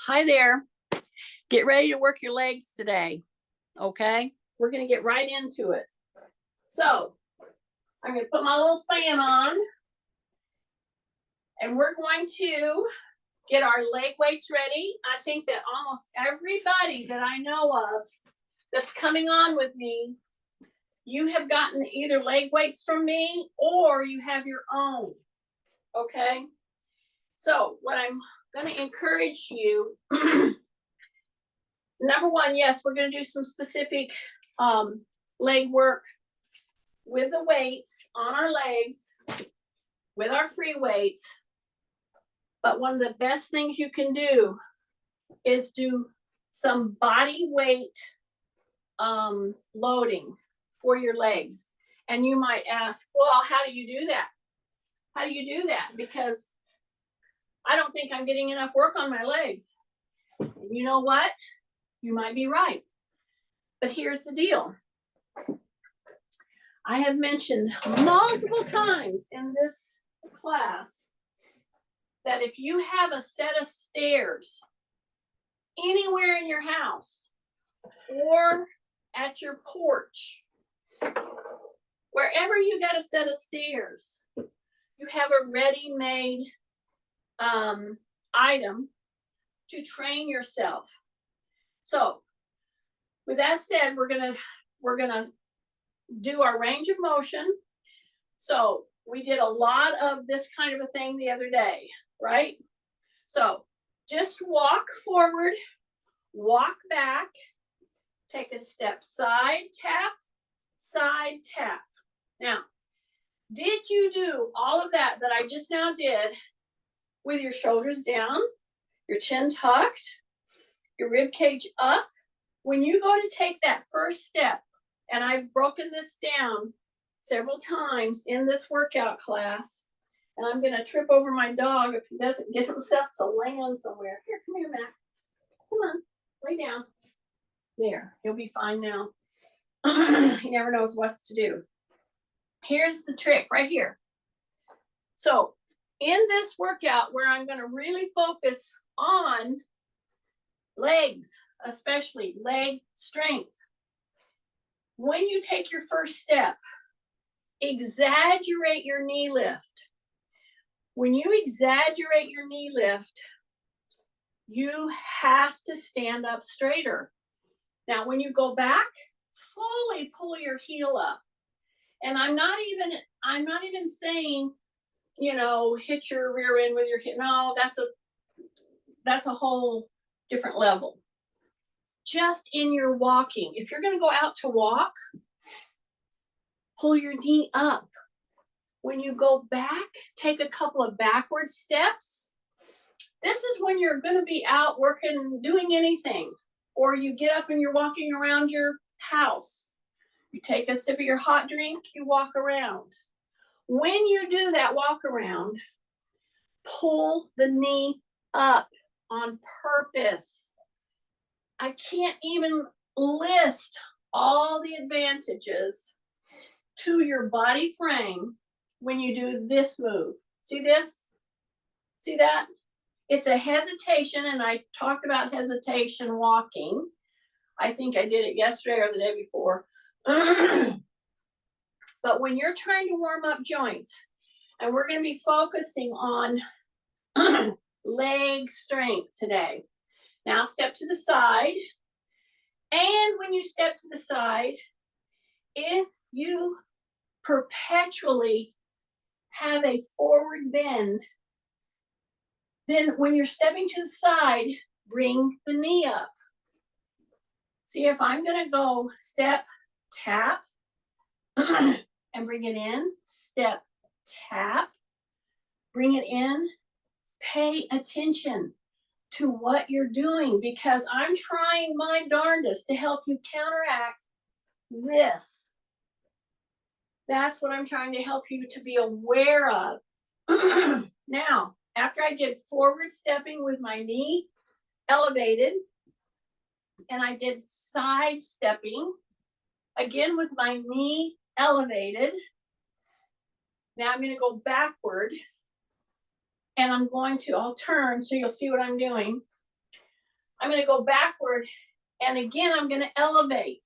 Hi there. Get ready to work your legs today. Okay? We're going to get right into it. So, I'm going to put my little fan on. And we're going to get our leg weights ready. I think that almost everybody that I know of that's coming on with me, you have gotten either leg weights from me or you have your own. Okay? So, what I'm going to encourage you number one, yes, we're going to do some specific leg work with the weights on our legs, with our free weights. But one of the best things you can do is do some body weight loading for your legs. And you might ask, well, how do you do that? How do you do that? Because I don't think I'm getting enough work on my legs. And you know what? You might be right. But here's the deal. I have mentioned multiple times in this class that if you have a set of stairs anywhere in your house or at your porch, wherever you got a set of stairs, you have a ready-made item to train yourself. So with that said, we're gonna do our range of motion. So we did a lot of this kind of a thing the other day, right? So just walk forward, walk back, take a step, side tap, side tap. Now, did you do all of that I just now did with your shoulders down, your chin tucked, your rib cage up? When you go to take that first step, and I've broken this down several times in this workout class, and I'm going to trip over my dog if he doesn't get himself to land somewhere. Here, come here, Mac. Come on, lay down. There, he'll be fine now. He never knows what to do. Here's the trick right here. So in this workout where I'm going to really focus on legs, especially leg strength, when you take your first step, exaggerate your knee lift. When you exaggerate your knee lift, you have to stand up straighter. Now, when you go back, fully pull your heel up. And I'm not even saying, you know, hit your rear end with your hip. No, that's a whole different level. Just in your walking. If you're going to go out to walk, pull your knee up. When you go back, take a couple of backward steps. This is when you're going to be out working, doing anything. Or you get up and you're walking around your house. You take a sip of your hot drink, you walk around. When you do that walk around, pull the knee up on purpose. I can't even list all the advantages to your body frame when you do this move. See this? See that? It's a hesitation, and I talked about hesitation walking. I think I did it yesterday or the day before. But when you're trying to warm up joints, and we're going to be focusing on leg strength today. Now step to the side. And when you step to the side, if you perpetually have a forward bend, then when you're stepping to the side, bring the knee up. See, if I'm going to go step, tap, and bring it in, step, tap, bring it in, pay attention to what you're doing, because I'm trying my darndest to help you counteract this. That's what I'm trying to help you to be aware of. Now, after I did forward stepping with my knee elevated, and I did side stepping, again with my knee elevated, now I'm going to go backward, and I'll turn so you'll see what I'm doing. I'm going to go backward. And again, I'm going to elevate.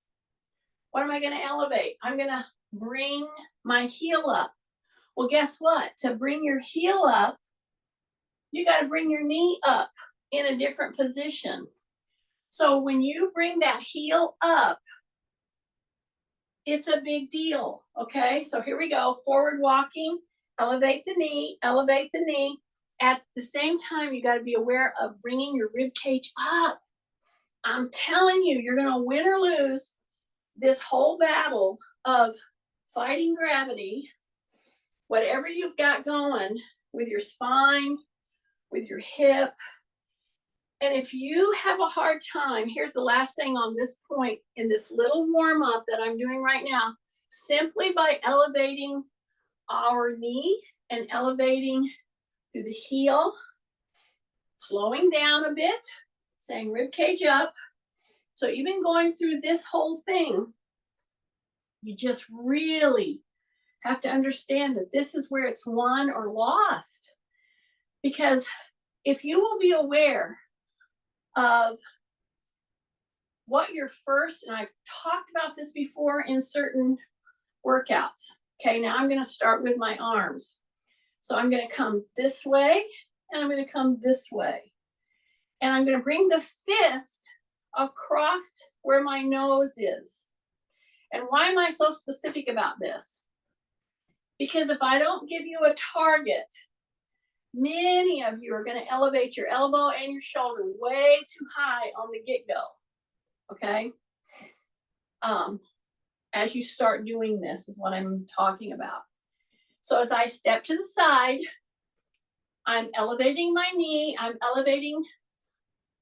What am I going to elevate? I'm going to bring my heel up. Well, guess what? To bring your heel up, you got to bring your knee up in a different position. So when you bring that heel up, it's a big deal, okay? So here we go, forward walking, elevate the knee, elevate the knee. At the same time, you got to be aware of bringing your rib cage up. I'm telling you, you're going to win or lose this whole battle of fighting gravity, whatever you've got going with your spine, with your hip. And if you have a hard time, here's the last thing on this point in this little warm up that I'm doing right now, simply by elevating our knee and elevating through the heel, slowing down a bit, saying rib cage up. So even going through this whole thing, you just really have to understand that this is where it's won or lost. Because if you will be aware of what your first, and I've talked about this before in certain workouts. Okay, now I'm going to start with my arms. So I'm going to come this way, and I'm going to come this way. And I'm going to bring the fist across where my nose is. And why am I so specific about this? Because if I don't give you a target, many of you are going to elevate your elbow and your shoulder way too high on the get-go. Okay? As you start doing this is what I'm talking about. So as I step to the side, I'm elevating my knee, I'm elevating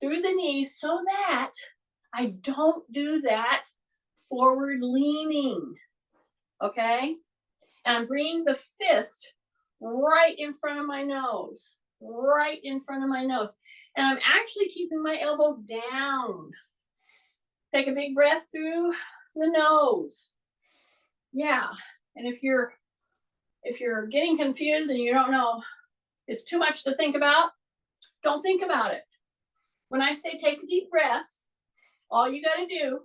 through the knee so that I don't do that forward leaning, okay? And I'm bringing the fist right in front of my nose, right in front of my nose. And I'm actually keeping my elbow down. Take a big breath through the nose. Yeah, and if you're getting confused and you don't know, it's too much to think about, don't think about it. When I say take a deep breath, all you got to do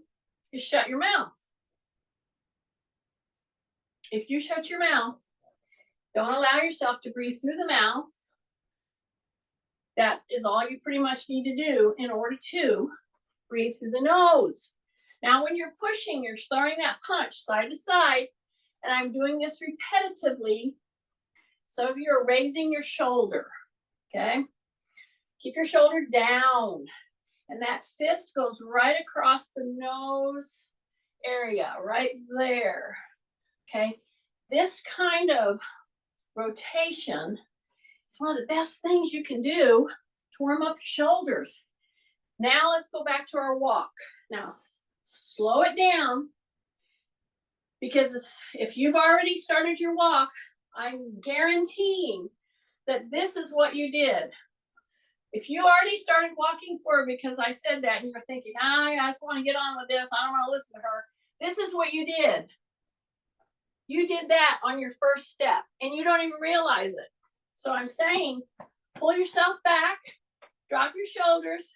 is shut your mouth. If you shut your mouth, don't allow yourself to breathe through the mouth. That is all you pretty much need to do in order to breathe through the nose. Now, when you're pushing, you're throwing that punch side to side, and I'm doing this repetitively. Some of you are raising your shoulder, okay? Keep your shoulder down, and that fist goes right across the nose area, right there, okay? This kind of rotation is one of the best things you can do to warm up your shoulders. Now let's go back to our walk. Now, slow it down, because if you've already started your walk, I'm guaranteeing that this is what you did. If you already started walking forward because I said that and you were thinking, I just want to get on with this, I don't want to listen to her, this is what you did. You did that on your first step and you don't even realize it. So I'm saying, pull yourself back, drop your shoulders,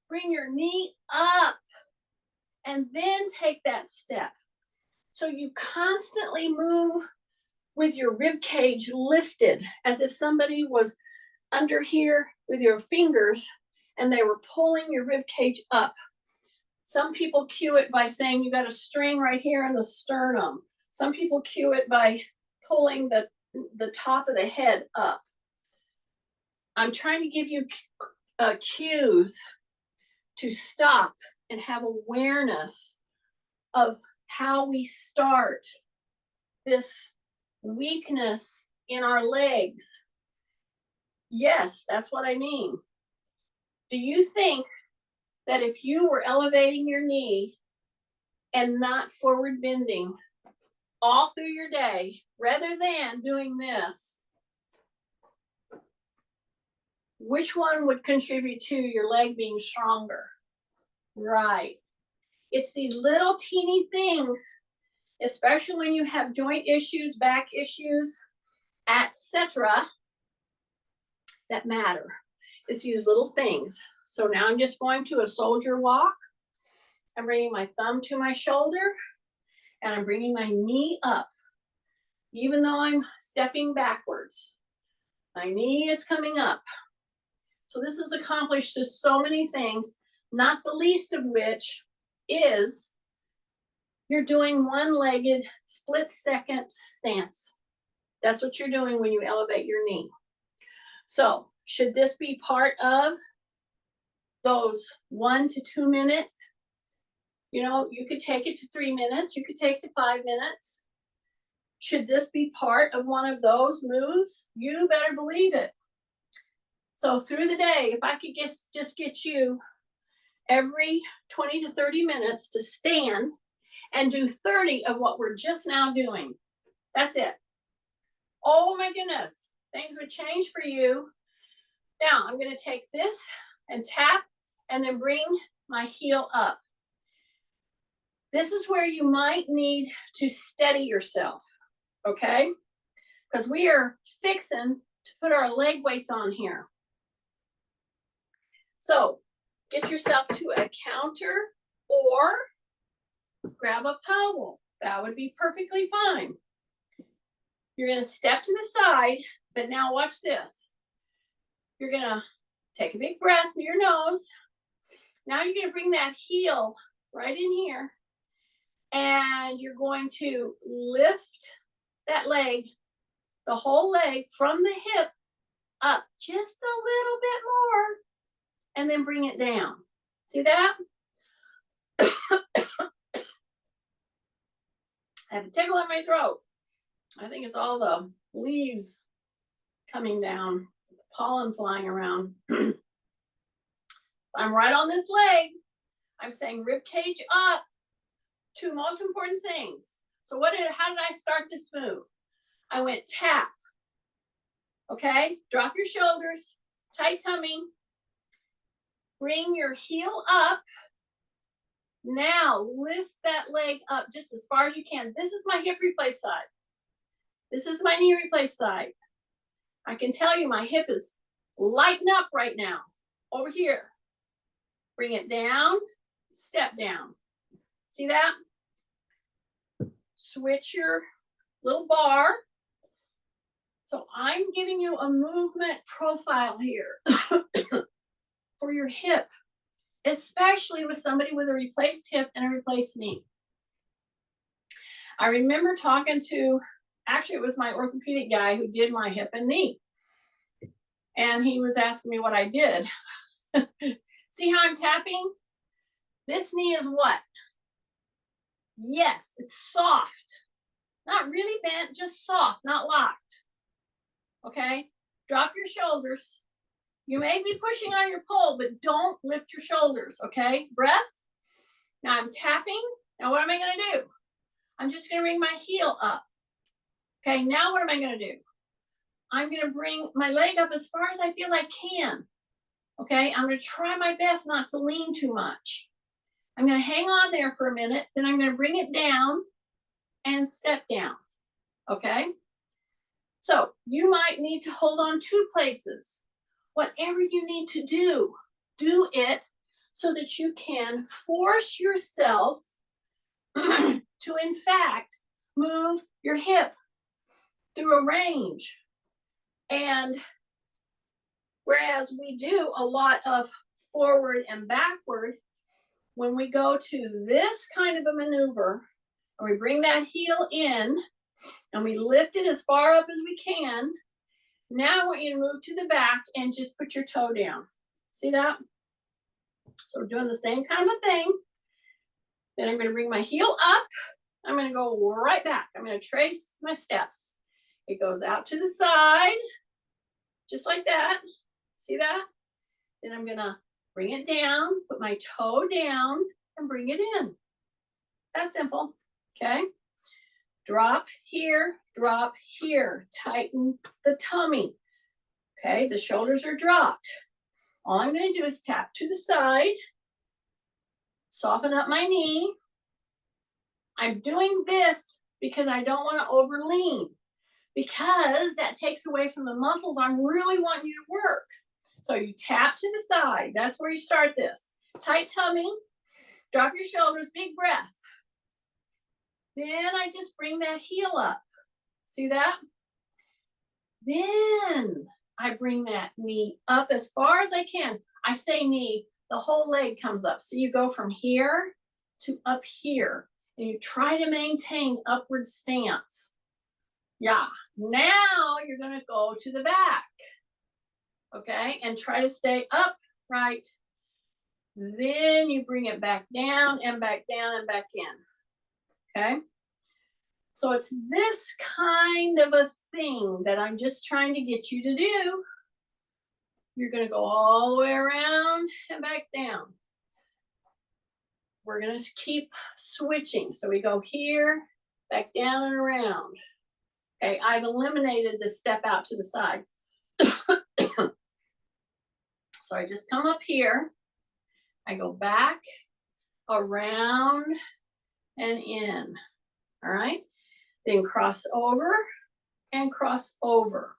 bring your knee up, and then take that step. So you constantly move with your rib cage lifted, as if somebody was under here with your fingers and they were pulling your rib cage up. Some people cue it by saying you got a string right here in the sternum. Some people cue it by pulling the top of the head up. I'm trying to give you cues to stop and have awareness of how we start this weakness in our legs. Yes, that's what I mean. Do you think that if you were elevating your knee and not forward bending all through your day, rather than doing this, which one would contribute to your leg being stronger? Right. It's these little teeny things, especially when you have joint issues, back issues, etc., that matter. It's these little things. So now I'm just going to a soldier walk. I'm bringing my thumb to my shoulder and I'm bringing my knee up. Even though I'm stepping backwards, my knee is coming up. So this is accomplished to so many things, not the least of which is you're doing one-legged split-second stance. That's what you're doing when you elevate your knee. So should this be part of those 1 to 2 minutes? You know, you could take it to 3 minutes. You could take it to 5 minutes. Should this be part of one of those moves? You better believe it. So through the day, if I could just get you every 20 to 30 minutes to stand and do 30 of what we're just now doing. That's it. Oh my goodness, things would change for you. Now I'm going to take this and tap and then bring my heel up. This is where you might need to steady yourself, okay? Because we are fixing to put our leg weights on here. So get yourself to a counter or grab a powel. That would be perfectly fine. You're going to step to the side, but now watch this. You're going to take a big breath through your nose. Now you're going to bring that heel right in here. And you're going to lift that leg, the whole leg from the hip up just a little bit more. And then bring it down. See that? I have a tickle in my throat. I think it's all the leaves coming down, pollen flying around. I'm right on this leg. I'm saying rib cage up. Two most important things. So how did I start this move? I went tap. Okay? Drop your shoulders, tight tummy. Bring your heel up. Now lift that leg up just as far as you can. This is my hip replace side. This is my knee replace side. I can tell you my hip is lighting up right now. Over here. Bring it down, step down. See that? Switch your little bar. So I'm giving you a movement profile here for your hip, especially with somebody with a replaced hip and a replaced knee. I remember talking to, actually it was my orthopedic guy who did my hip and knee. And he was asking me what I did. See how I'm tapping? This knee is what? Yes, it's soft. Not really bent, just soft, not locked. Okay? Drop your shoulders. You may be pushing on your pole, but don't lift your shoulders, okay? Breath. Now I'm tapping. Now what am I going to do? I'm just going to bring my heel up. Okay, now what am I going to do? I'm going to bring my leg up as far as I feel I can. Okay, I'm going to try my best not to lean too much. I'm going to hang on there for a minute, then I'm going to bring it down and step down. Okay? So you might need to hold on two places. Whatever you need to do, do it so that you can force yourself to, in fact, move your hip through a range. And whereas we do a lot of forward and backward, when we go to this kind of a maneuver, and we bring that heel in, and we lift it as far up as we can, now I want you to move to the back and just put your toe down. See that? So we're doing the same kind of a thing. Then I'm going to bring my heel up. I'm going to go right back. I'm going to trace my steps. It goes out to the side, just like that. See that? Then I'm going to bring it down, put my toe down, and bring it in. That's simple, okay? Drop here, tighten the tummy. Okay, the shoulders are dropped. All I'm going to do is tap to the side, soften up my knee. I'm doing this because I don't want to overlean, because that takes away from the muscles I'm really wanting you to work. So you tap to the side. That's where you start this. Tight tummy, drop your shoulders, big breath. Then I just bring that heel up. See that? Then I bring that knee up as far as I can. I say knee, the whole leg comes up. So you go from here to up here, and you try to maintain upward stance. Yeah, now you're gonna go to the back, okay? And try to stay upright. Then you bring it back down and back down and back in, okay? So it's this kind of a thing that I'm just trying to get you to do. You're gonna go all the way around and back down. We're gonna keep switching. So we go here, back down and around. Okay, I've eliminated the step out to the side. So I just come up here, I go back, around, and in, all right? Then cross over and cross over.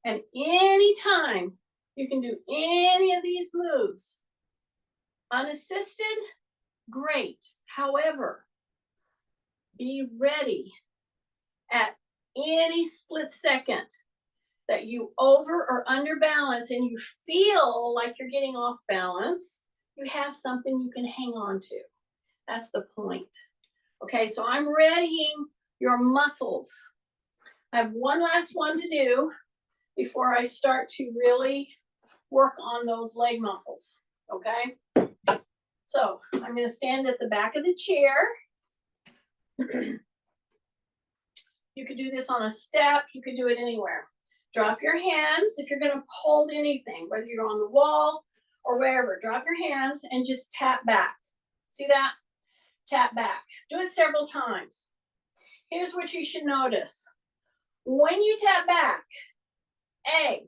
And anytime you can do any of these moves, unassisted, great. However, be ready at any split second that you over or under balance and you feel like you're getting off balance, you have something you can hang on to. That's the point. Okay, so I'm readying your muscles. I have one last one to do before I start to really work on those leg muscles, okay? So I'm gonna stand at the back of the chair. You could do this on a step, you could do it anywhere. Drop your hands if you're gonna hold anything, whether you're on the wall or wherever. Drop your hands and just tap back. See that? Tap back. Do it several times. Here's what you should notice. When you tap back, A,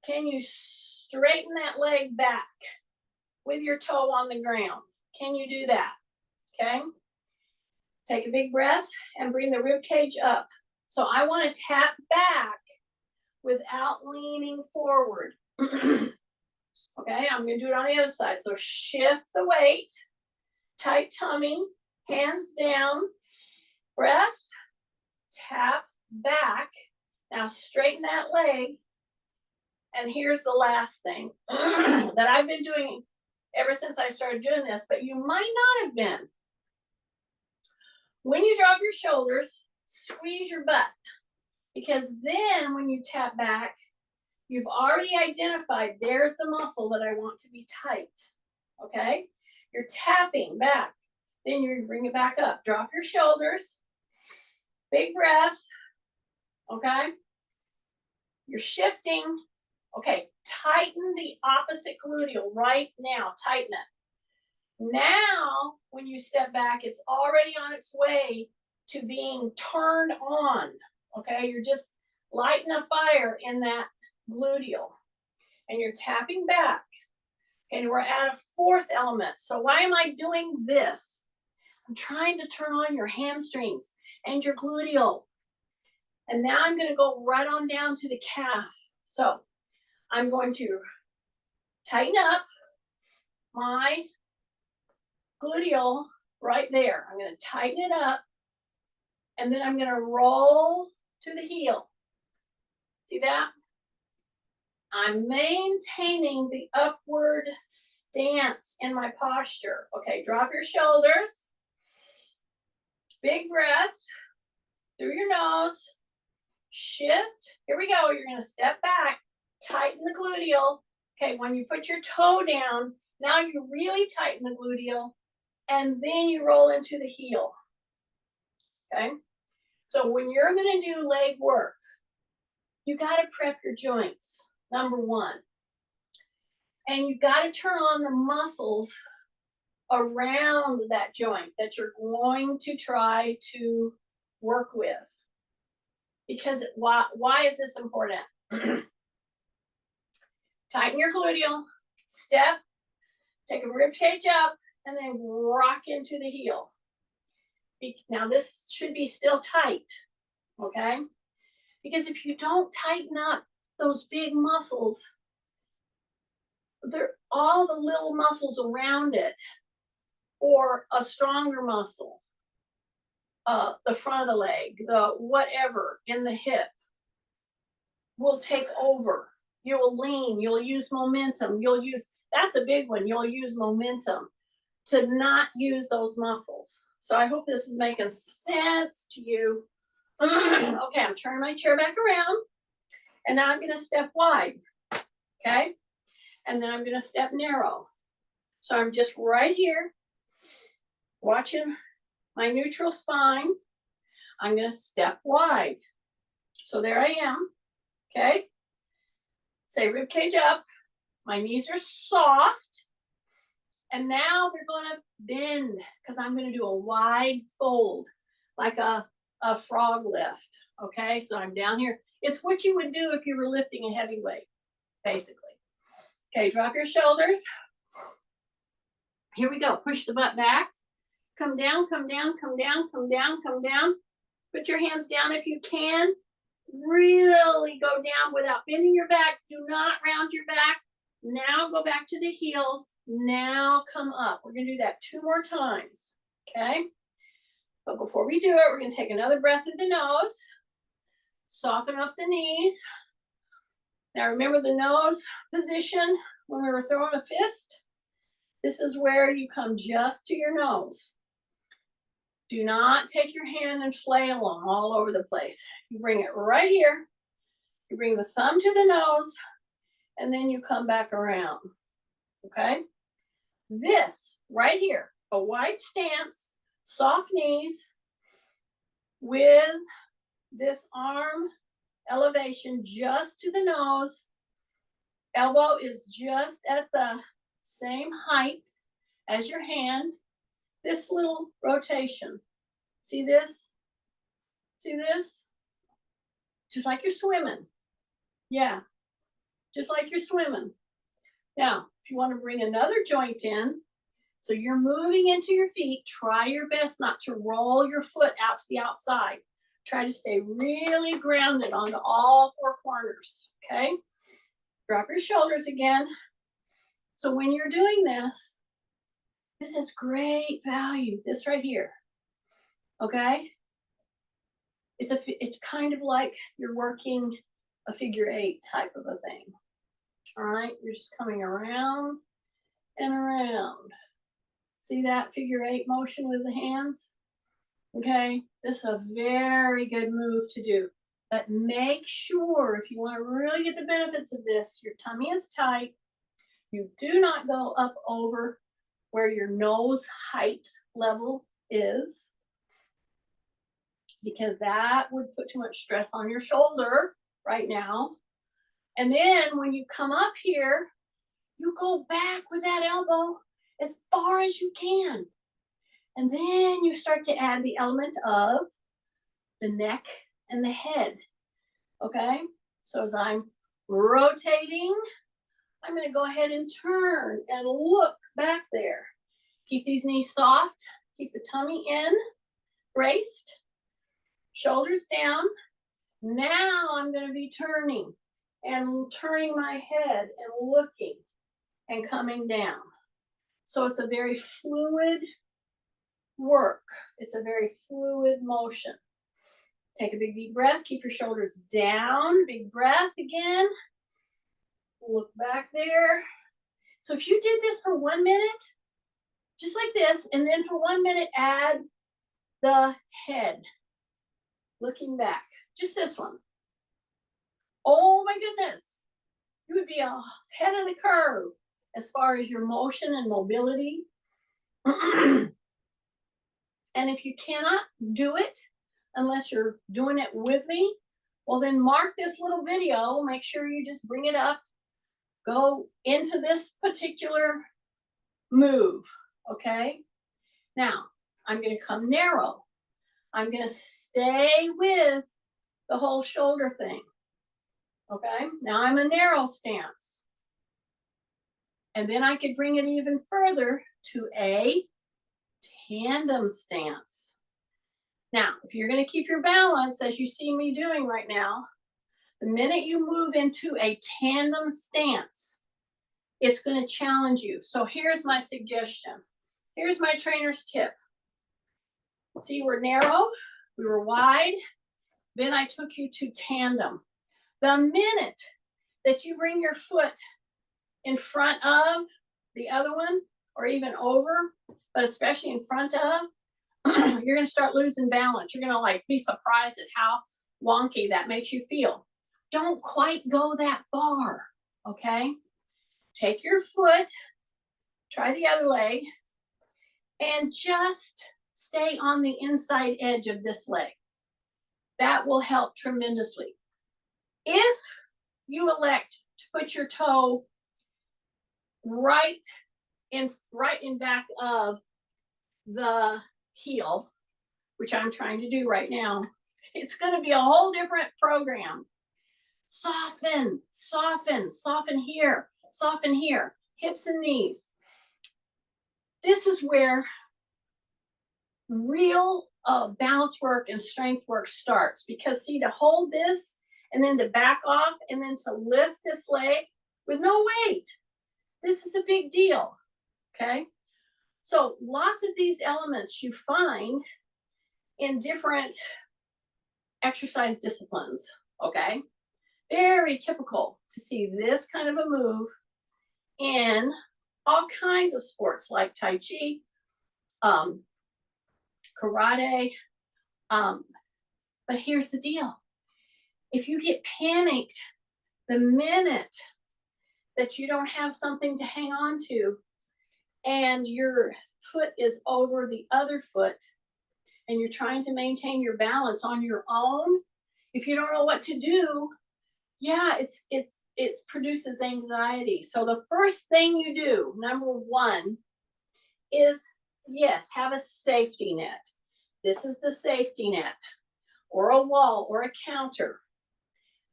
can you straighten that leg back with your toe on the ground? Can you do that? Okay? Take a big breath and bring the rib cage up. So I want to tap back without leaning forward. Okay, I'm going to do it on the other side. So shift the weight, tight tummy, hands down, breath, tap back. Now straighten that leg. And here's the last thing that I've been doing ever since I started doing this, but you might not have been. When you drop your shoulders, squeeze your butt, because then when you tap back, you've already identified there's the muscle that I want to be tight, okay? You're tapping back, then you bring it back up. Drop your shoulders, big breath, okay? You're shifting, okay, tighten the opposite gluteal right now, tighten it. Now, when you step back, it's already on its way to being turned on, okay? You're just lighting a fire in that gluteal, and you're tapping back, and we're at a fourth element. So why am I doing this? I'm trying to turn on your hamstrings and your gluteal, and now I'm going to go right on down to the calf. So I'm going to tighten up my gluteal right there. I'm going to tighten it up, and then I'm going to roll to the heel. See that? I'm maintaining the upward stance in my posture. Okay, drop your shoulders. Big breath through your nose. Shift. Here we go. You're going to step back, tighten the gluteal. Okay, when you put your toe down, now you really tighten the gluteal, and then you roll into the heel. Okay? So when you're going to do leg work, you got to prep your joints, number one. And you got to turn on the muscles around that joint that you're going to try to work with. Because why is this important? Tighten your gluteal, step, take a rib cage up, and then rock into the heel. Now this should be still tight, okay? Because if you don't tighten up those big muscles, they're all the little muscles around it, or a stronger muscle, the front of the leg, the whatever in the hip will take over. You will lean, you'll use momentum, that's a big one, you'll use momentum to not use those muscles. So I hope this is making sense to you. Okay, I'm turning my chair back around, and now I'm gonna step wide, okay? And then I'm gonna step narrow. So I'm just right here, watching my neutral spine. I'm gonna step wide. So there I am, okay? Say rib cage up, my knees are soft, and now they're gonna bend because I'm gonna do a wide fold, like a frog lift, okay? So I'm down here. It's what you would do if you were lifting a heavy weight, basically. Okay, drop your shoulders. Here we go, push the butt back. Come down, come down, come down, come down, come down. Put your hands down if you can. Really go down without bending your back. Do not round your back. Now go back to the heels. Now come up. We're gonna do that 2 more times, okay? But before we do it, we're gonna take another breath through the nose. Soften up the knees. Now remember the nose position when we were throwing a fist? This is where you come just to your nose. Do not take your hand and flail them all over the place. You bring it right here. You bring the thumb to the nose, and then you come back around, okay? This right here, a wide stance, soft knees with this arm elevation just to the nose. Elbow is just at the same height as your hand. This little rotation. See this? See this? Just like you're swimming. Yeah, just like you're swimming. Now, if you want to bring another joint in, so you're moving into your feet, try your best not to roll your foot out to the outside. Try to stay really grounded onto all 4 corners, okay? Drop your shoulders again. So when you're doing this has great value, this right here, okay? It's kind of like you're working a figure 8 type of a thing, all right? You're just coming around and around. See that figure 8 motion with the hands? Okay, this is a very good move to do. But make sure, if you want to really get the benefits of this, your tummy is tight. You do not go up over where your nose height level is, because that would put too much stress on your shoulder right now. And then when you come up here, you go back with that elbow as far as you can. And then you start to add the element of the neck and the head, okay? So as I'm rotating, I'm gonna go ahead and turn and look back there. Keep these knees soft, keep the tummy in, braced, shoulders down. Now I'm gonna be turning my head and looking and coming down. So it's a very fluid work. It's a very fluid motion. Take a big deep breath, keep your shoulders down, big breath again. Look back there. So if you did this for 1 minute, just like this, and then for 1 minute, add the head, looking back, just this one. Oh my goodness, you would be ahead of the curve as far as your motion and mobility. And if you cannot do it unless you're doing it with me, well then mark this little video, make sure you just bring it up, go into this particular move, okay? Now, I'm gonna come narrow. I'm gonna stay with the whole shoulder thing, okay? Now I'm a narrow stance. And then I could bring it even further to a tandem stance. Now, if you're going to keep your balance, as you see me doing right now, The minute you move into a tandem stance, it's going to challenge you. So here's my suggestion. Here's my trainer's tip. See, we're narrow, we were wide, then I took you to tandem. The minute that you bring your foot in front of the other one, or even over, but especially in front of, you're going to start losing balance. You're going to like be surprised at how wonky that makes you feel. Don't quite go that far, okay? Take your foot, try the other leg, and just stay on the inside edge of this leg. That will help tremendously. If you elect to put your toe right in back of the heel, which I'm trying to do right now, it's going to be a whole different program. Soften, soften, soften here, hips and knees. This is where real balance work and strength work starts, because see, to hold this and then to back off and then to lift this leg with no weight, this is a big deal, okay? So lots of these elements you find in different exercise disciplines, okay? Very typical to see this kind of a move in all kinds of sports like Tai Chi, karate. But here's the deal. If you get panicked the minute that you don't have something to hang on to and your foot is over the other foot and you're trying to maintain your balance on your own, if you don't know what to do, yeah, it produces anxiety. So the first thing you do, number one, is yes, have a safety net. This is the safety net, or a wall, or a counter.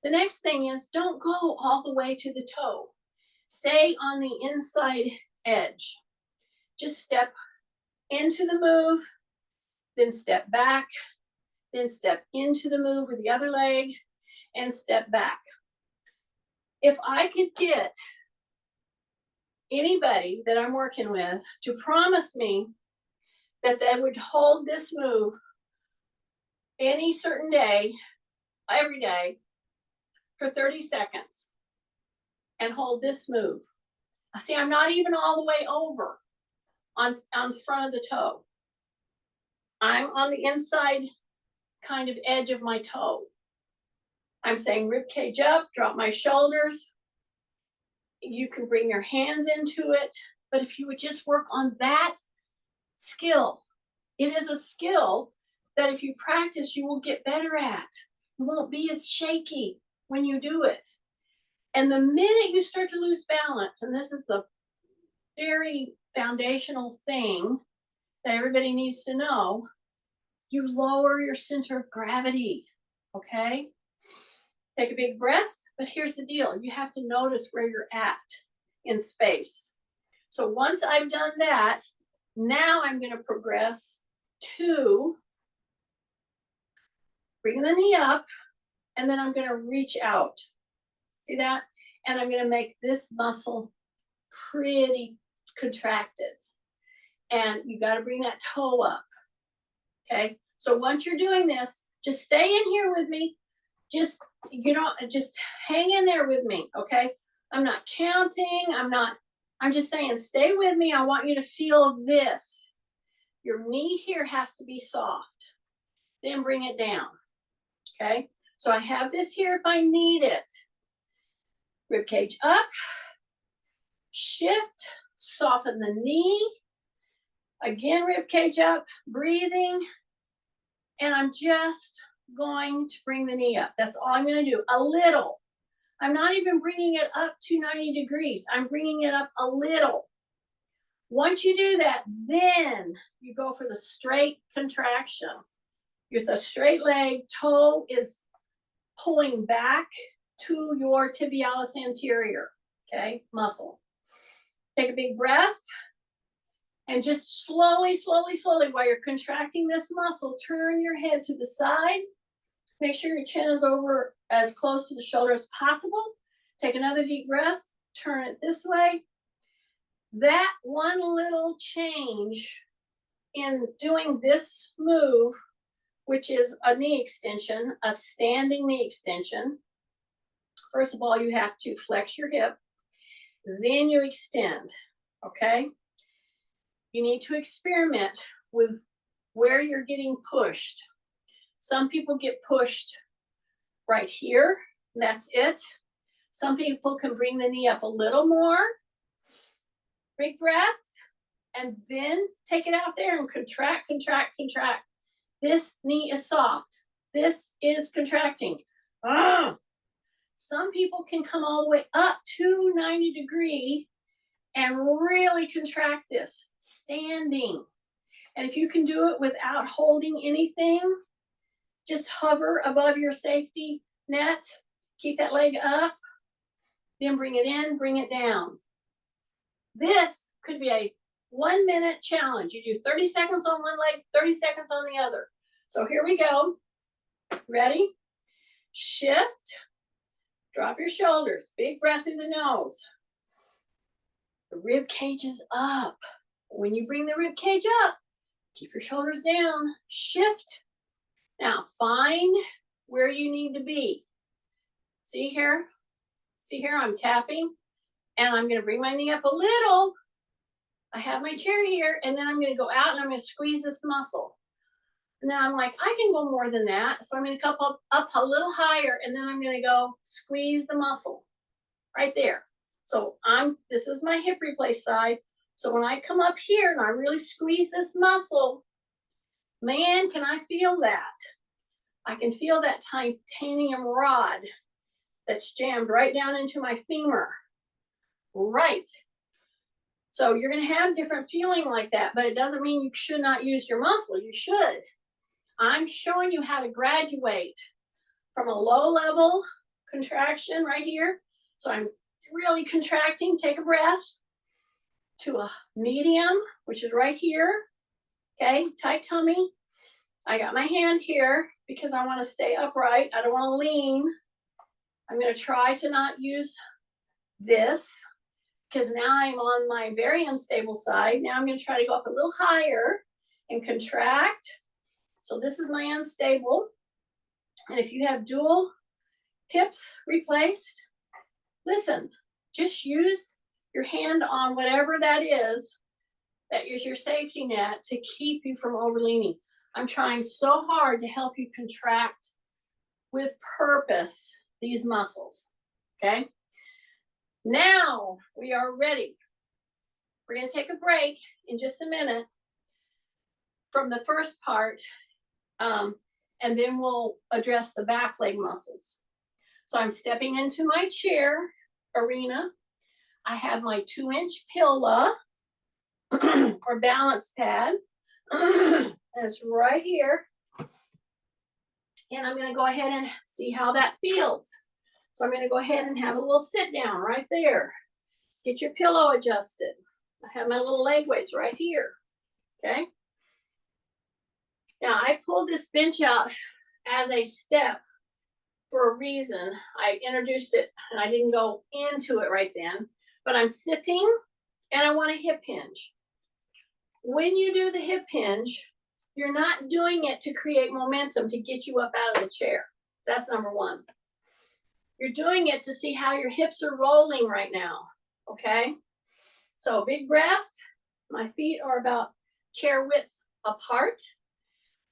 The next thing is don't go all the way to the toe. Stay on the inside edge. Just step into the move, then step back, then step into the move with the other leg, and step back. If I could get anybody that I'm working with to promise me that they would hold this move any certain day, every day, for 30 seconds, and hold this move. See, I'm not even all the way over on the front of the toe. I'm on the inside kind of edge of my toe. I'm saying rib cage up, drop my shoulders. You can bring your hands into it, but if you would just work on that skill, it is a skill that if you practice, you will get better at. You won't be as shaky when you do it. And the minute you start to lose balance, and this is the very foundational thing that everybody needs to know, you lower your center of gravity, okay? Take a big breath, but here's the deal. You have to notice where you're at in space. So once I've done that, now I'm going to progress to bringing the knee up, and then I'm going to reach out. See that? And I'm going to make this muscle pretty contracted. And you got to bring that toe up. Okay? So once you're doing this, just stay in here with me. Just hang in there with me, okay? I'm not counting. I'm just saying, stay with me. I want you to feel this. Your knee here has to be soft. Then bring it down, okay? So I have this here if I need it. Rib cage up, shift, soften the knee. Again, rib cage up, breathing. And I'm just going to bring the knee up. That's all I'm going to do, a little. I'm not even bringing it up to 90 degrees. I'm bringing it up a little. Once you do that, then you go for the straight contraction. The straight leg, toe is pulling back to your tibialis anterior, okay, muscle. Take a big breath. And just slowly, slowly, slowly, while you're contracting this muscle, turn your head to the side. Make sure your chin is over as close to the shoulder as possible. Take another deep breath, turn it this way. That one little change in doing this move, which is a knee extension, a standing knee extension. First of all, you have to flex your hip, then you extend, okay? You need to experiment with where you're getting pushed. Some people get pushed right here, that's it. Some people can bring the knee up a little more. Big breath, and then take it out there and contract, contract, contract. This knee is soft. This is contracting. Some people can come all the way up to 90 degree and really contract this, standing. And if you can do it without holding anything, just hover above your safety net, keep that leg up, then bring it in, bring it down. This could be a 1 minute challenge. You do 30 seconds on one leg, 30 seconds on the other. So here we go. Ready? Shift. Drop your shoulders. Big breath through the nose. The rib cage is up. When you bring the rib cage up, keep your shoulders down. Shift. Now find where you need to be. See here? See here? I'm tapping. And I'm going to bring my knee up a little. I have my chair here, and then I'm going to go out and I'm going to squeeze this muscle. And then I'm like, I can go more than that. So I'm going to come up a little higher, and then I'm going to go squeeze the muscle right there. So this is my hip replace side. So when I come up here and I really squeeze this muscle, man, can I feel that? I can feel that titanium rod that's jammed right down into my femur. Right. So you're going to have different feeling like that, but it doesn't mean you should not use your muscle. You should. I'm showing you how to graduate from a low level contraction right here. So I'm really contracting. Take a breath. To a medium, which is right here. Okay, tight tummy. I got my hand here because I want to stay upright. I don't want to lean. I'm going to try to not use this, because now I'm on my very unstable side. Now I'm going to try to go up a little higher and contract. So this is my unstable. And if you have dual hips replaced, listen, just use your hand on whatever that is your safety net to keep you from overleaning. I'm trying so hard to help you contract with purpose these muscles, okay? Now we are ready. We're going to take a break in just a minute from the first part, and then we'll address the back leg muscles. So I'm stepping into my chair arena. I have my 2-inch pillow or balance pad. And it's right here. And I'm going to go ahead and see how that feels. So I'm going to go ahead and have a little sit down right there. Get your pillow adjusted. I have my little leg weights right here. Okay. Now I pulled this bench out as a step for a reason. I introduced it and I didn't go into it right then, but I'm sitting and I want a hip hinge. When you do the hip hinge, you're not doing it to create momentum to get you up out of the chair. That's number one. You're doing it to see how your hips are rolling right now, okay? So big breath. My feet are about chair width apart.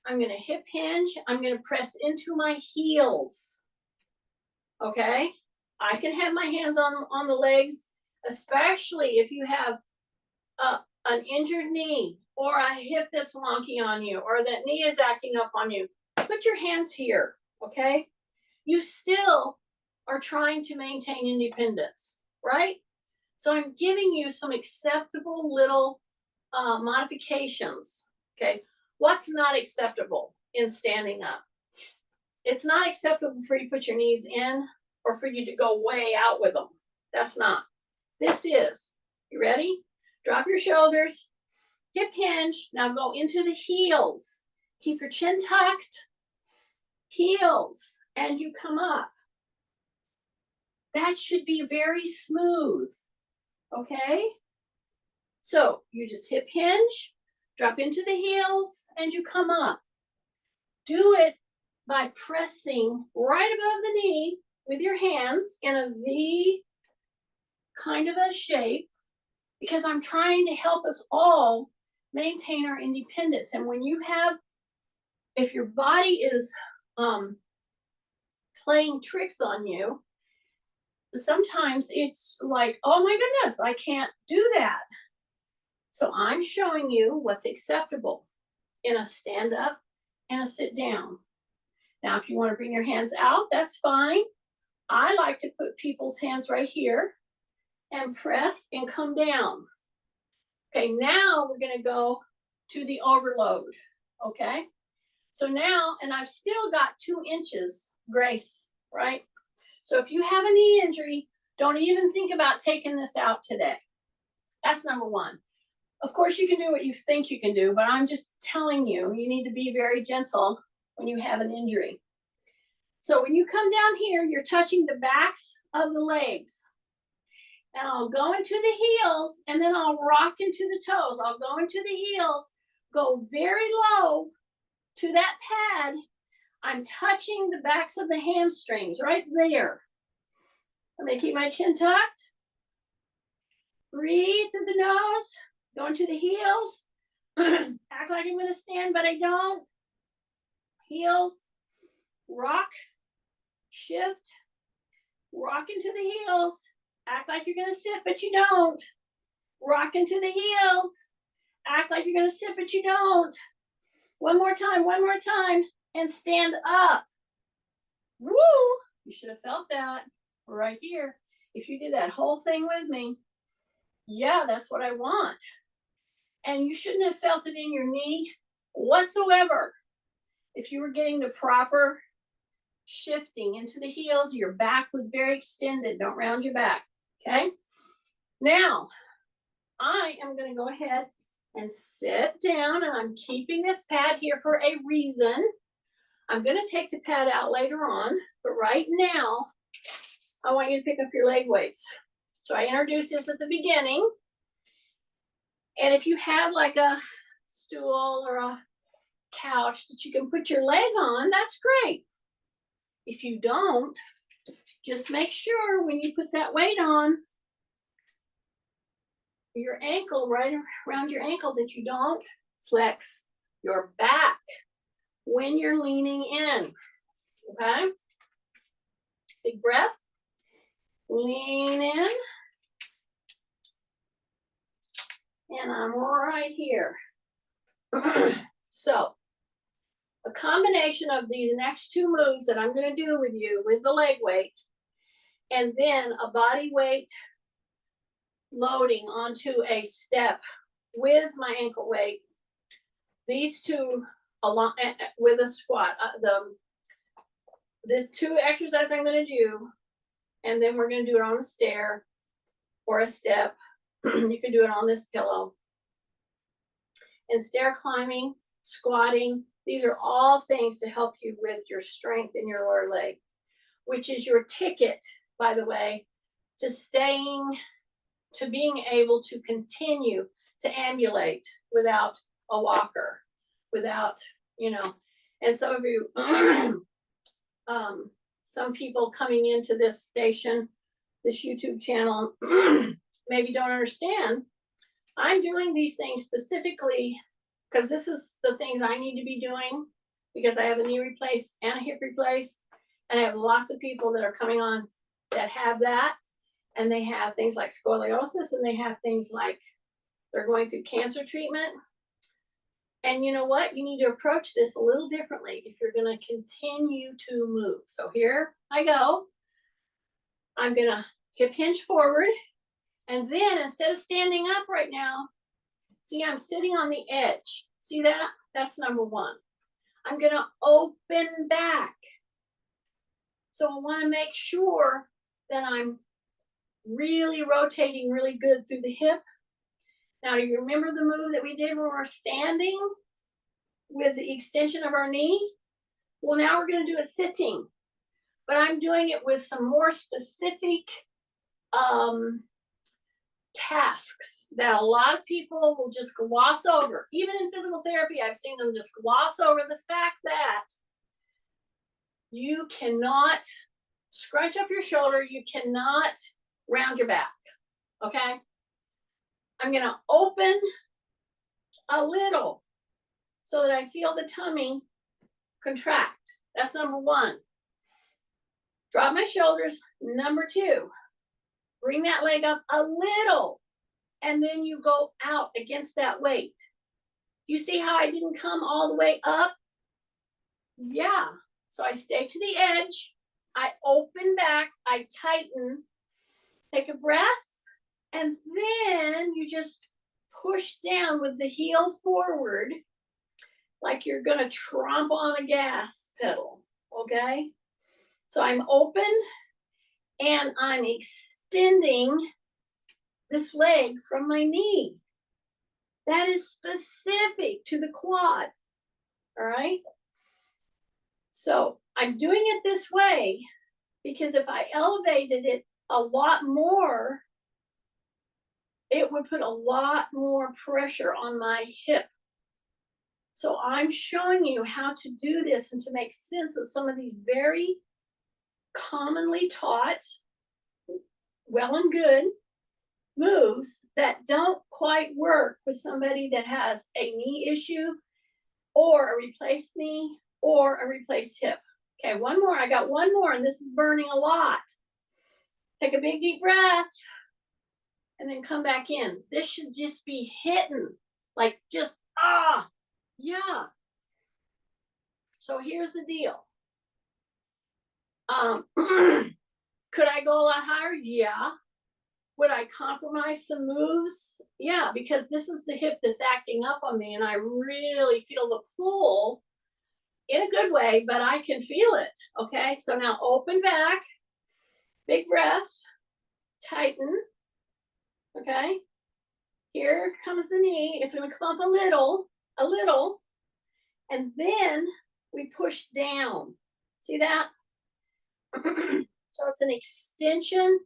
I'm going to hip hinge. I'm going to press into my heels, okay? I can have my hands on the legs, especially if you have an injured knee or a hip that's wonky on you or that knee is acting up on you. Put your hands here, okay? You still are trying to maintain independence, right? So I'm giving you some acceptable little modifications, okay? What's not acceptable in standing up? It's not acceptable for you to put your knees in or for you to go way out with them. That's not. This is. You ready? Drop your shoulders, hip hinge. Now go into the heels. Keep your chin tucked, heels, and you come up. That should be very smooth, okay? So you just hip hinge, drop into the heels, and you come up. Do it by pressing right above the knee with your hands in a V kind of a shape, because I'm trying to help us all maintain our independence. And when you have, if your body is playing tricks on you, sometimes it's like, oh my goodness, I can't do that. So I'm showing you what's acceptable in a stand up and a sit down. Now, if you want to bring your hands out, that's fine. I like to put people's hands right here and press and come down. Okay, now we're going to go to the overload. Okay, so now, and I've still got 2 inches grace, right? So if you have a knee injury, don't even think about taking this out today. That's number 1. Of course, you can do what you think you can do, but I'm just telling you, you need to be very gentle when you have an injury. So when you come down here, you're touching the backs of the legs. And I'll go into the heels, and then I'll rock into the toes. I'll go into the heels, go very low to that pad. I'm touching the backs of the hamstrings right there. I'm going to keep my chin tucked. Breathe through the nose. Go into the heels. Act like I'm going to stand, but I don't. Heels. Rock. Shift. Rock into the heels. Act like you're going to sit, but you don't. Rock into the heels. Act like you're going to sit, but you don't. One more time, and stand up. Woo! You should have felt that right here. If you did that whole thing with me, yeah, that's what I want. And you shouldn't have felt it in your knee whatsoever. If you were getting the proper shifting into the heels, your back was very extended. Don't round your back, okay? Now, I am going to go ahead and sit down, and I'm keeping this pad here for a reason. I'm going to take the pad out later on, but right now, I want you to pick up your leg weights. So I introduced this at the beginning. And if you have like a stool or a couch that you can put your leg on, that's great. If you don't, just make sure when you put that weight on your ankle, right around your ankle, that you don't flex your back when you're leaning in. Okay? Big breath. Lean in. And I'm right here. So, a combination of these next 2 moves that I'm going to do with you with the leg weight, and then a body weight loading onto a step with my ankle weight. These 2 along with a squat. The 2 exercises I'm going to do, and then we're going to do it on a stair or a step. You can do it on this pillow. And stair climbing, squatting, these are all things to help you with your strength in your lower leg, which is your ticket, by the way, to being able to continue to ambulate without a walker, without, and some of you, some people coming into this station, this YouTube channel, maybe don't understand. I'm doing these things specifically because this is the things I need to be doing, because I have a knee replaced and a hip replaced, and I have lots of people that are coming on that have that, and they have things like scoliosis, and they have things like they're going through cancer treatment. And you know what? You need to approach this a little differently if you're going to continue to move. So here I go. I'm going to hip hinge forward. And then instead of standing up right now, see, I'm sitting on the edge. See that? That's number 1. I'm going to open back. So I want to make sure that I'm really rotating really good through the hip. Now, do you remember the move that we did when we were standing with the extension of our knee? Well, now we're going to do it sitting. but I'm doing it with some more specific tasks that a lot of people will just gloss over. Even in physical therapy, I've seen them just gloss over the fact that you cannot scrunch up your shoulder, you cannot round your back, okay? I'm gonna open a little so that I feel the tummy contract. That's number one. Drop my shoulders. Number two, bring that leg up a little, and then you go out against that weight. You see how I didn't come all the way up? Yeah. So I stay to the edge. I open back. I tighten. Take a breath. And then you just push down with the heel forward like you're going to tromp on a gas pedal. Okay? So I'm open and I'm extending this leg from my knee. That is specific to the quad. All right? So I'm doing it this way because if I elevated it a lot more, it would put a lot more pressure on my hip. So I'm showing you how to do this and to make sense of some of these very commonly taught, well and good moves that don't quite work with somebody that has a knee issue or a replaced knee or a replaced hip. Okay, one more. I got one more, and this is burning a lot. Take a big deep breath and then come back in. This should just be hitting, like just, yeah. So here's the deal. Could I go a lot higher? Yeah. Would I compromise some moves? Yeah, because this is the hip that's acting up on me and I really feel the pull in a good way, but I can feel it. Okay, so now open back, big breath, tighten. Okay, here comes the knee. It's going to come up a little, and then we push down. See that? So it's an extension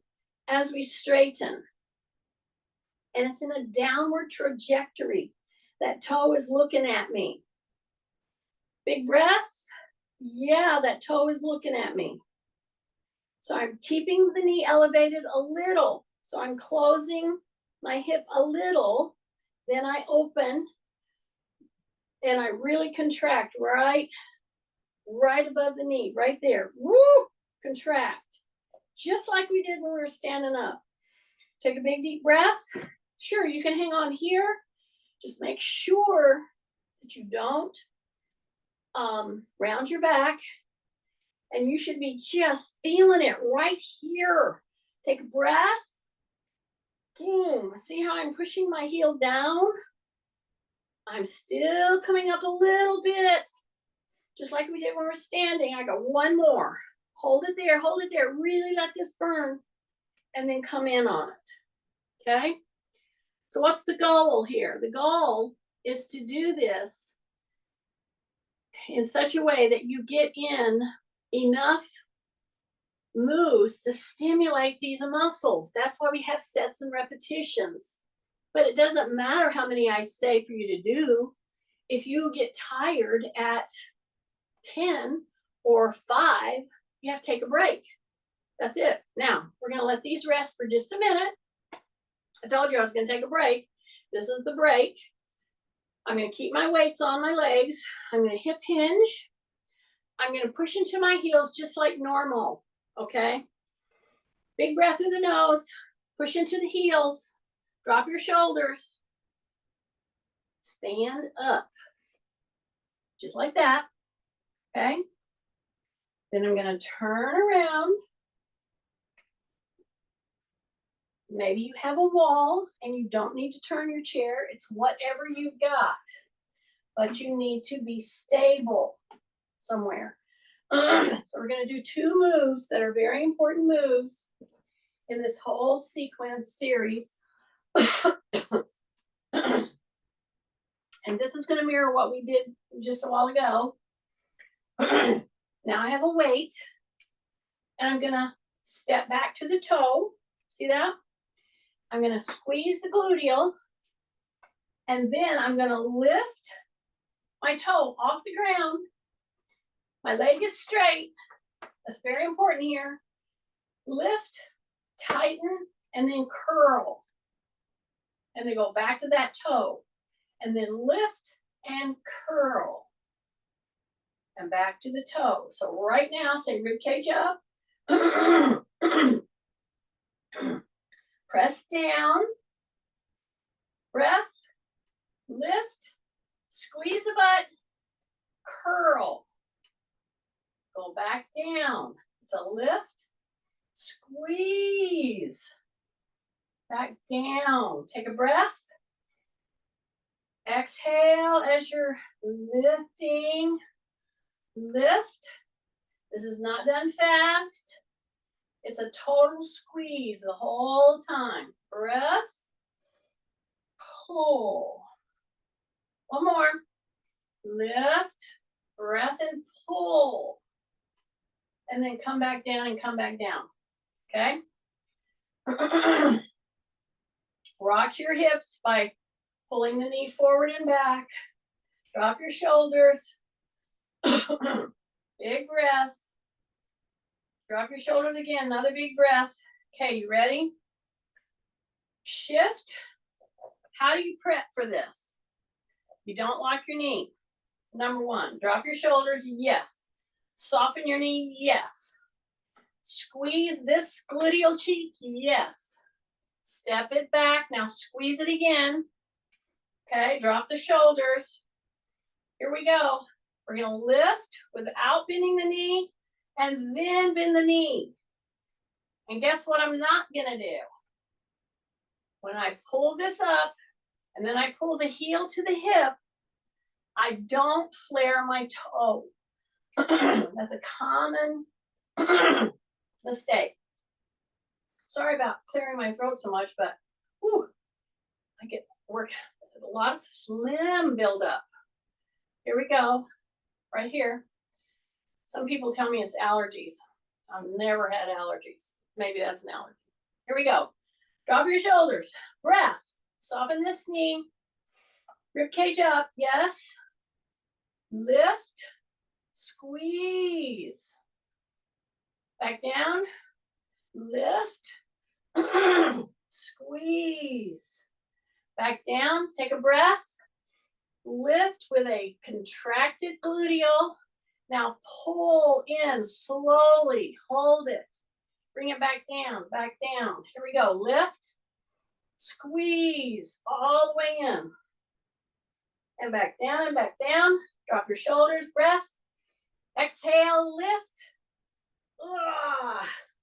as we straighten. And it's in a downward trajectory. That toe is looking at me. Big breath. Yeah, that toe is looking at me. So I'm keeping the knee elevated a little. So I'm closing my hip a little. Then I open and I really contract right above the knee, right there. Woo! Contract. Just like we did when we were standing up. Take a big deep breath. Sure, you can hang on here. Just make sure that you don't round your back. And you should be just feeling it right here. Take a breath. Boom. See how I'm pushing my heel down? I'm still coming up a little bit. Just like we did when we're standing. I got one more. Hold it there. Hold it there. Really let this burn. And then come in on it. Okay? So what's the goal here? The goal is to do this in such a way that you get in enough moves to stimulate these muscles. That's why we have sets and repetitions. But it doesn't matter how many I say for you to do. If you get tired at 10 or 5, you have to take a break. That's it. Now, we're going to let these rest for just a minute. I told you I was going to take a break. This is the break. I'm going to keep my weights on my legs. I'm going to hip hinge. I'm going to push into my heels just like normal. Okay? Big breath through the nose. Push into the heels. Drop your shoulders. Stand up. Just like that. Okay? Then I'm going to turn around. Maybe you have a wall and you don't need to turn your chair. It's whatever you've got. But you need to be stable somewhere. So we're going to do 2 moves that are very important moves in this whole sequence series. And this is going to mirror what we did just a while ago. Now I have a weight. And I'm gonna step back to the toe. See that? I'm gonna squeeze the gluteal, and then I'm gonna lift my toe off the ground. My leg is straight. That's very important here. Lift, tighten, and then curl. And then go back to that toe. And then lift and curl. And back to the toe. So right now, say rib cage up. Press down. Breath. Lift. Squeeze the butt. Curl. Go back down. It's a lift. Squeeze. Back down. Take a breath. Exhale as you're lifting. Lift. This is not done fast. It's a total squeeze the whole time. Breath. Pull. One more. Lift. Breath and pull. And then come back down and come back down. Okay? Rock your hips by pulling the knee forward and back. Drop your shoulders. Big breath. Drop your shoulders again. Another big breath. Okay, you ready? Shift. How do you prep for this? You don't lock your knee. Number one, drop your shoulders. Yes. Soften your knee. Yes. Squeeze this gluteal cheek. Yes. Step it back. Now squeeze it again. Okay, drop the shoulders. Here we go. We're going to lift without bending the knee and then bend the knee. And guess what I'm not going to do? When I pull this up and then I pull the heel to the hip, I don't flare my toe. That's a common mistake. Sorry about clearing my throat so much, but whew, I get work a lot of phlegm buildup. Here we go, right here. Some people tell me it's allergies. I've never had allergies. Maybe that's an allergy. Here we go. Drop your shoulders. Breath. Soften this knee. Rib cage up. Yes. Lift. Squeeze. Back down. Lift. Squeeze. Back down. Take a breath. Lift with a contracted gluteal. Now pull in slowly. Hold it. Bring it back down, back down. Here we go. Lift. Squeeze all the way in. And back down and back down. Drop your shoulders. Breath. Exhale. Lift.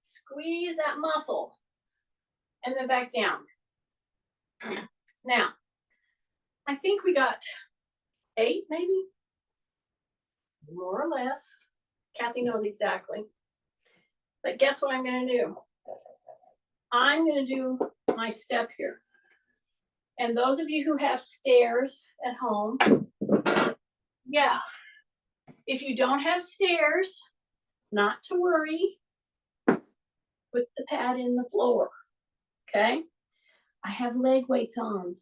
Squeeze that muscle. And then back down. Now, I think we got 8 maybe. More or less. Kathy knows exactly. But guess what I'm going to do? I'm going to do my step here. And those of you who have stairs at home, yeah. If you don't have stairs, not to worry. Put the pad in the floor. Okay? I have leg weights on.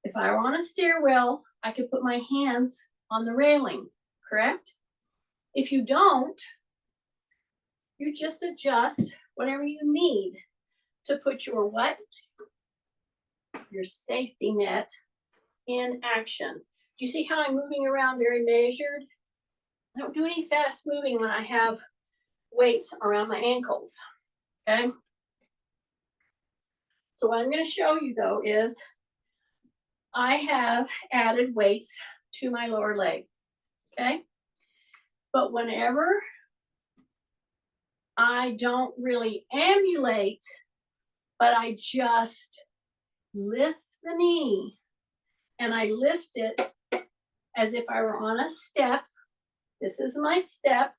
If I were on a stairwell, I could put my hands on the railing, correct? If you don't, you just adjust whatever you need to put your what? Your safety net in action. Do you see how I'm moving around very measured? I don't do any fast moving when I have weights around my ankles, okay? So what I'm going to show you though is I have added weights to my lower leg, okay? But whenever I don't really emulate, but I just lift the knee and I lift it as if I were on a step. This is my step,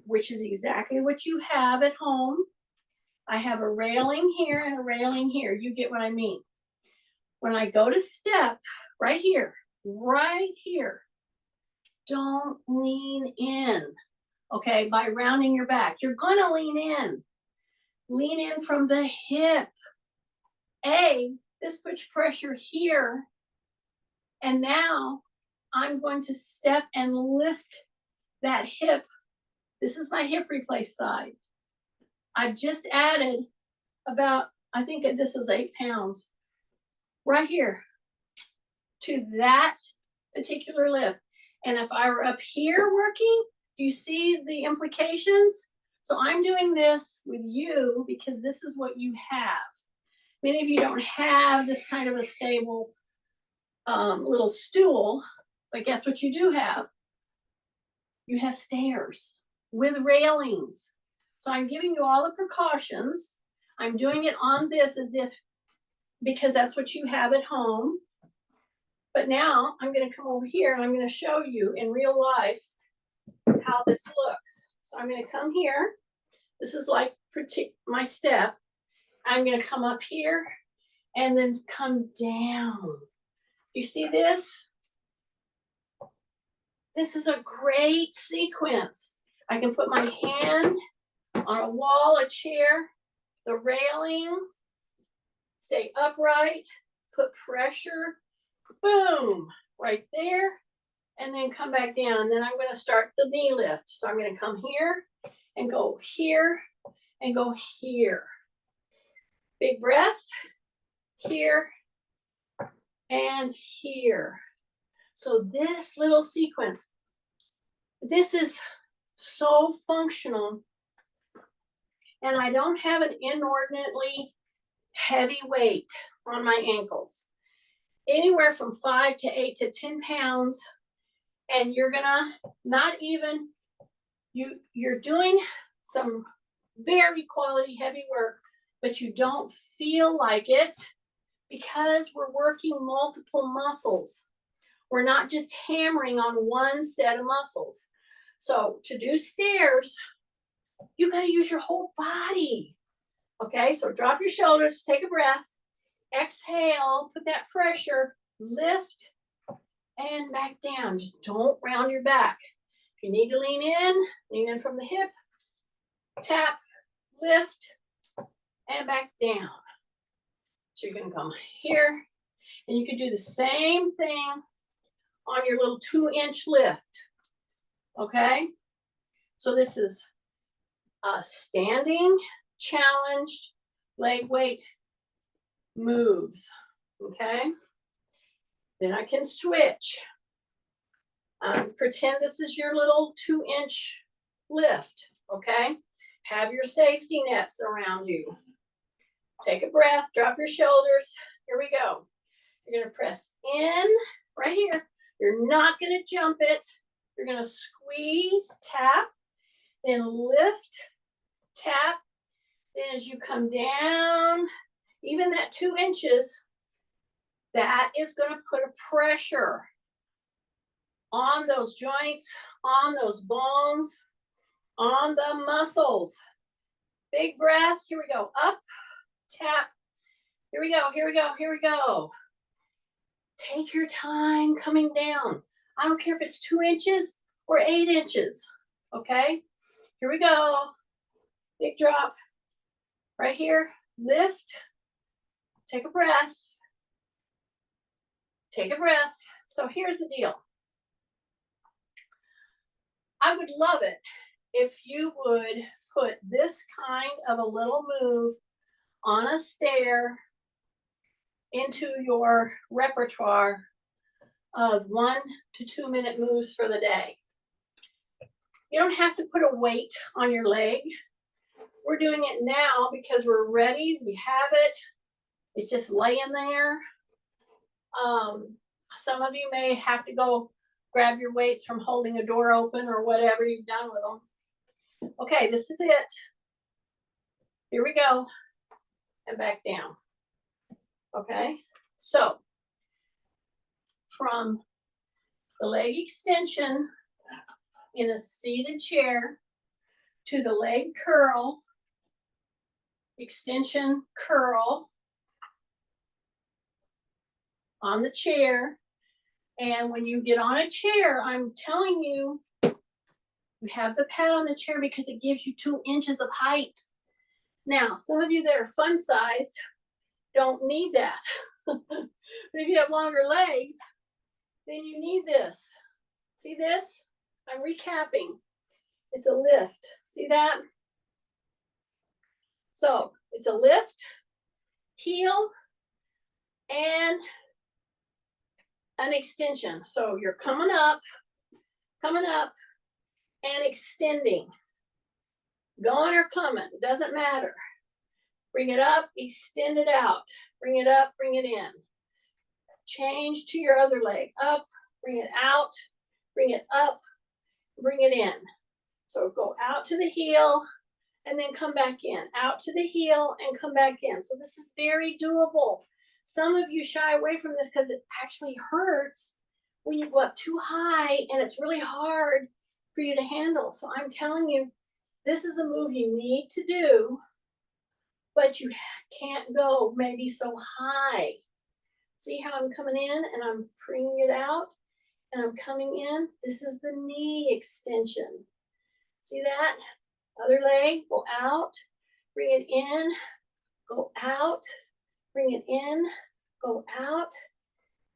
which is exactly what you have at home. I have a railing here and a railing here. You get what I mean. When I go to step right here, don't lean in. okay, by rounding your back. You're gonna lean in. Lean in from the hip. This puts pressure here. And now I'm going to step and lift that hip. This is my hip replace side. I've just added about, I think this is 8 pounds right here to that particular lift. And if I were up here working, do you see the implications? So I'm doing this with you because this is what you have. Many of you don't have this kind of a stable little stool, but guess what you do have? You have stairs with railings. So I'm giving you all the precautions. I'm doing it on this as if, because that's what you have at home. But now I'm going to come over here and I'm going to show you in real life how this looks. So I'm going to come here. This is like my step. I'm going to come up here and then come down. You see this? This is a great sequence. I can put my hand on a wall, a chair, the railing, stay upright, put pressure, boom, right there, and then come back down. And then I'm going to start the knee lift. So I'm going to come here and go here and go here. Big breath, here and here. So this little sequence, this is so functional. And I don't have an inordinately heavy weight on my ankles. Anywhere from 5 to 8 to 10 pounds. And you're gonna not even, you're doing some very quality heavy work, but you don't feel like it because we're working multiple muscles. We're not just hammering on one set of muscles. So to do stairs, you got to use your whole body. Okay, so drop your shoulders, take a breath, exhale, put that pressure, lift, and back down. Just don't round your back. If you need to lean in from the hip, tap, lift, and back down. So you're going to come here, and you can do the same thing on your little 2-inch lift. Okay, so this is standing, challenged, leg weight moves. Okay, then I can switch. Pretend this is your little 2-inch lift. Okay, have your safety nets around you. Take a breath, drop your shoulders. Here we go. You're going to press in right here. You're not going to jump it. You're going to squeeze, tap, then lift, tap. Then as you come down, even that 2 inches, that is going to put a pressure on those joints, on those bones, on the muscles. Big breath. Here we go. Up, tap. Here we go. Here we go. Here we go. Take your time coming down. I don't care if it's 2 inches or 8 inches. Okay, here we go. Big drop. Right here. Lift. Take a breath. Take a breath. So here's the deal. I would love it if you would put this kind of a little move on a stair into your repertoire of 1 to 2 minute moves for the day. You don't have to put a weight on your leg. We're doing it now because we're ready. We have it. It's just laying there. Some of you may have to go grab your weights from holding a door open or whatever you've done with them. Okay, this is it. Here we go. And back down. Okay, so from the leg extension in a seated chair to the leg curl, extension, curl on the chair. And when you get on a chair, I'm telling you, You have the pad on the chair because it gives you 2 inches of height. Now, some of you that are fun sized don't need that. But if you have longer legs, then you need this. See this? I'm recapping. It's a lift. See that? So it's a lift, heel, and an extension. So you're coming up, and extending. Going or coming, doesn't matter. Bring it up, extend it out. Bring it up, bring it in. Change to your other leg. Up, bring it out, bring it up, bring it in. So go out to the heel and then come back in. Out to the heel and come back in. So this is very doable. Some of you shy away from this because it actually hurts when you go up too high and it's really hard for you to handle. So I'm telling you, this is a move you need to do, but you can't go maybe so high. See how I'm coming in and I'm bringing it out and I'm coming in? This is the knee extension. See that? Other leg, go out, bring it in, go out, bring it in, go out,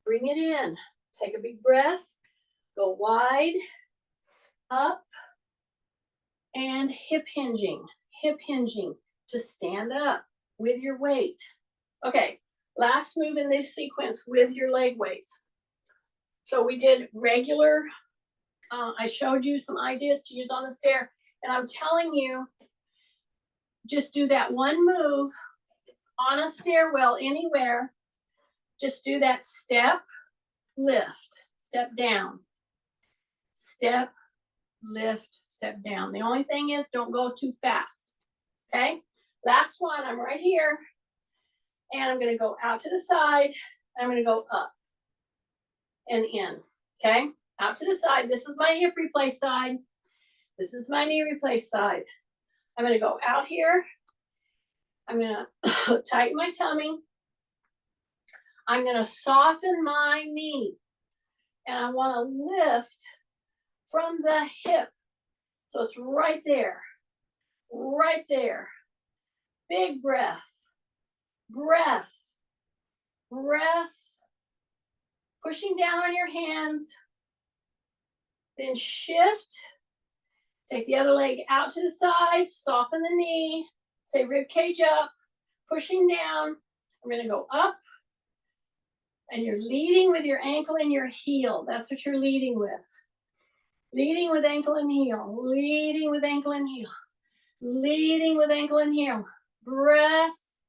bring it in. Take a big breath, go wide, up, and hip hinging to stand up with your weight. Okay, last move in this sequence with your leg weights. So we did regular, I showed you some ideas to use on the stair, and I'm telling you, just do that one move on a stairwell anywhere. Just do that step, lift, step down, step, lift, step down. The only thing is don't go too fast, okay? Last one, I'm right here, and I'm gonna go out to the side, and I'm gonna go up and in, okay? Out to the side, this is my hip replace side. This is my knee replace side. I'm gonna go out here. I'm gonna tighten my tummy. I'm gonna soften my knee. And I wanna lift from the hip. So it's right there, right there. Big breath, breath, breath. Pushing down on your hands. Then shift. Take the other leg out to the side, soften the knee, say rib cage up, pushing down. I'm gonna go up, and you're leading with your ankle and your heel. That's what you're leading with. Leading with ankle and heel, leading with ankle and heel, leading with ankle and heel. Breath,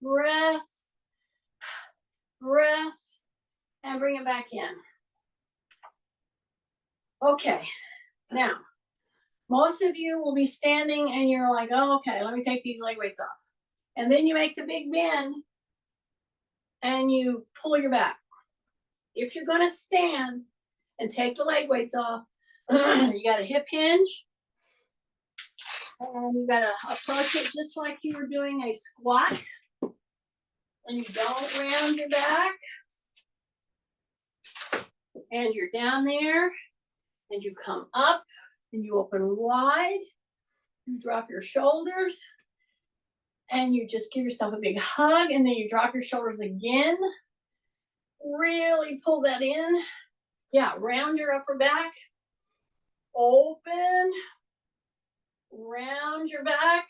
breath, breath, and bring it back in. Okay, now, most of you will be standing and you're like, oh, okay, let me take these leg weights off. And then you make the big bend and you pull your back. If you're gonna stand and take the leg weights off, you got a hip hinge, and you gotta approach it just like you were doing a squat. And you don't round your back. And you're down there, and you come up, and you open wide. You drop your shoulders, and you just give yourself a big hug, and then you drop your shoulders again. Really pull that in. Yeah, round your upper back. Open. Round your back,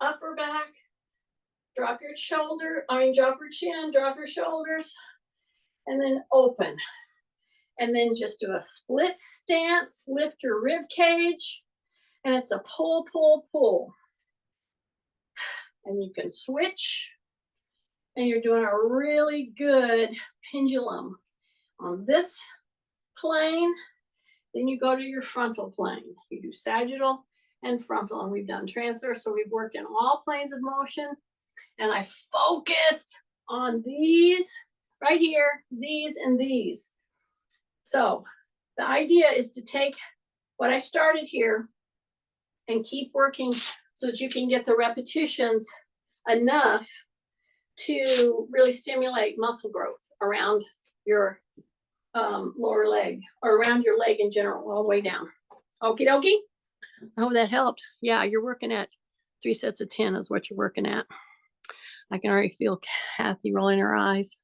upper back. Drop your shoulder, drop your chin, drop your shoulders, and then open. And then just do a split stance, lift your rib cage, and it's a pull, pull, pull. And you can switch, and you're doing a really good pendulum on this plane. Then you go to your frontal plane. You do sagittal and frontal, and we've done transverse, so we've worked in all planes of motion. And I focused on these right here, these and these. So the idea is to take what I started here and keep working so that you can get the repetitions enough to really stimulate muscle growth around your lower leg, or around your leg in general, all the way down. Okie dokie. I hope that helped. Yeah, you're working at 3 sets of 10 is what you're working at. I can already feel Kathy rolling her eyes.